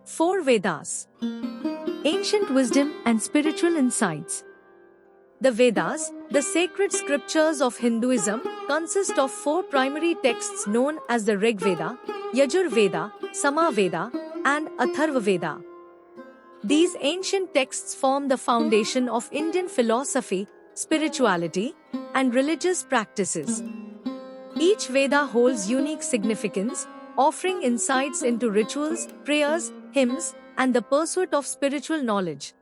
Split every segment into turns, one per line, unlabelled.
Four Vedas. Ancient wisdom and spiritual insights. The Vedas, the sacred scriptures of Hinduism, consist of four primary texts known as the Rig Veda, Yajur Veda, Sama Veda, and Atharva Veda. These ancient texts form the foundation of Indian philosophy, spirituality, and religious practices. Each Veda holds unique significance, offering insights into rituals, prayers, hymns, and the pursuit of spiritual knowledge.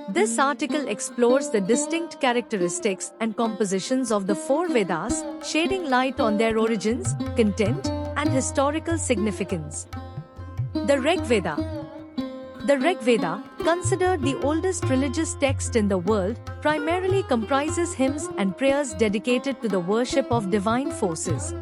This article explores the distinct characteristics and compositions of the four Vedas, shedding light on their origins, content, and historical significance. The Rig Veda. The Rig Veda, considered the oldest religious text in the world, primarily comprises hymns and prayers dedicated to the worship of divine forces.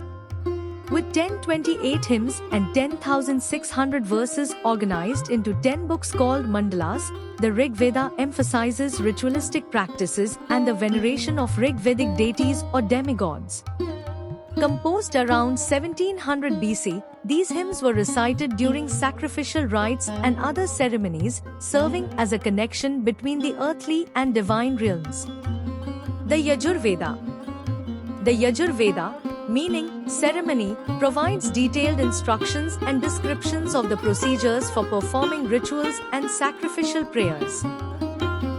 With 1028 hymns and 10,600 verses organized into 10 books called mandalas, the Rig Veda emphasizes ritualistic practices and the veneration of Rig Vedic deities or demigods. Composed around 1700 BC, these hymns were recited during sacrificial rites and other ceremonies, serving as a connection between the earthly and divine realms. The Yajur Veda. The Yajur Veda, meaning ceremony, provides detailed instructions and descriptions of the procedures for performing rituals and sacrificial prayers.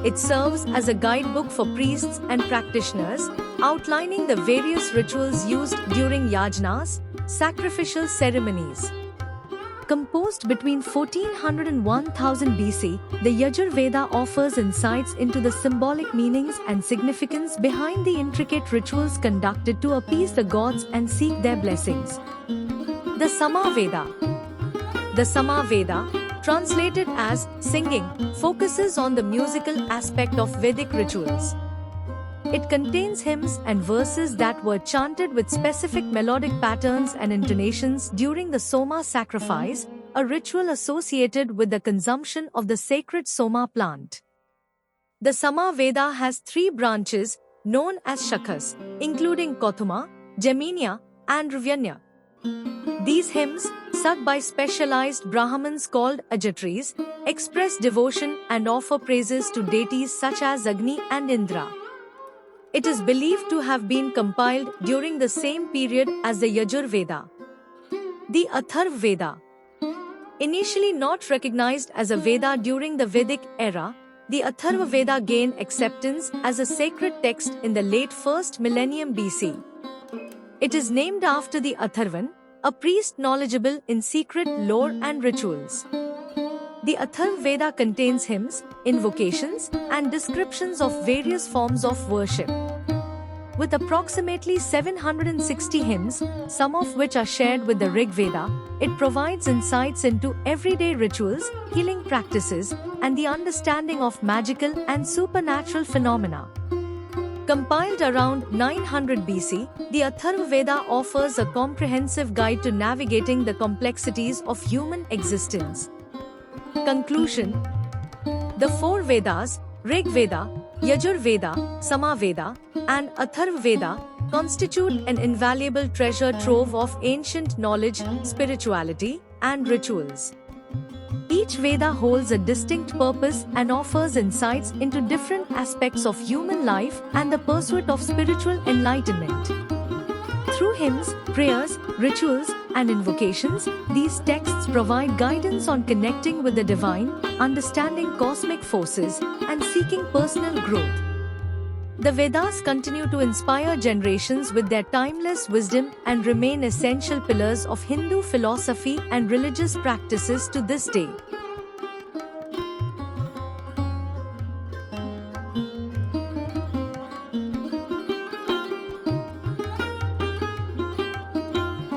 It serves as a guidebook for priests and practitioners, outlining the various rituals used during yajnas, sacrificial ceremonies. Composed between 1400 and 1000 BC, the Yajur Veda offers insights into the symbolic meanings and significance behind the intricate rituals conducted to appease the gods and seek their blessings. The Sama Veda. The Sama Veda, translated as singing, focuses on the musical aspect of Vedic rituals. It contains hymns and verses that were chanted with specific melodic patterns and intonations during the Soma sacrifice, a ritual associated with the consumption of the sacred Soma plant. The Sama Veda has three branches, known as Shakhas, including Kautuma, Jaiminiya, and Ravyanya. These hymns, sung by specialized Brahmins called Ajatris, express devotion and offer praises to deities such as Agni and Indra. It is believed to have been compiled during the same period as the Yajur Veda. The Atharva Veda. Initially not recognized as a Veda during the Vedic era, the Atharva Veda gained acceptance as a sacred text in the late 1st millennium BC. It is named after the Atharvan, a priest knowledgeable in secret lore and rituals. The Atharva Veda contains hymns, invocations, and descriptions of various forms of worship. With approximately 760 hymns, some of which are shared with the Rig Veda, it provides insights into everyday rituals, healing practices, and the understanding of magical and supernatural phenomena. Compiled around 900 BC, the Atharva Veda offers a comprehensive guide to navigating the complexities of human existence. Conclusion. The four Vedas, Rig Veda, Yajur Veda, Sama Veda, and Atharva Veda, constitute an invaluable treasure trove of ancient knowledge, spirituality, and rituals. Each Veda holds a distinct purpose and offers insights into different aspects of human life and the pursuit of spiritual enlightenment. Through hymns, prayers, rituals, and invocations, these texts provide guidance on connecting with the divine, understanding cosmic forces, and seeking personal growth. The Vedas continue to inspire generations with their timeless wisdom and remain essential pillars of Hindu philosophy and religious practices to this day.